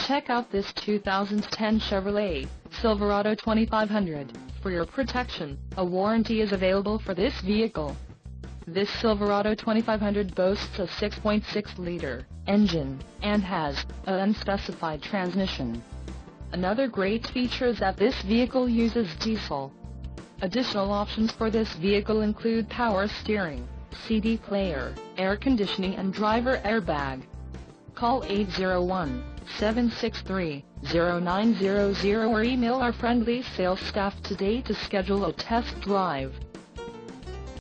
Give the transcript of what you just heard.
Check out this 2010 Chevrolet Silverado 2500. For your protection, a warranty is available for this vehicle. This Silverado 2500 boasts a 6.6-liter engine and has an unspecified transmission. Another great feature is that this vehicle uses diesel. Additional options for this vehicle include power steering, CD player, air conditioning and driver airbag. Call 801-763-0900 or email our friendly sales staff today to schedule a test drive.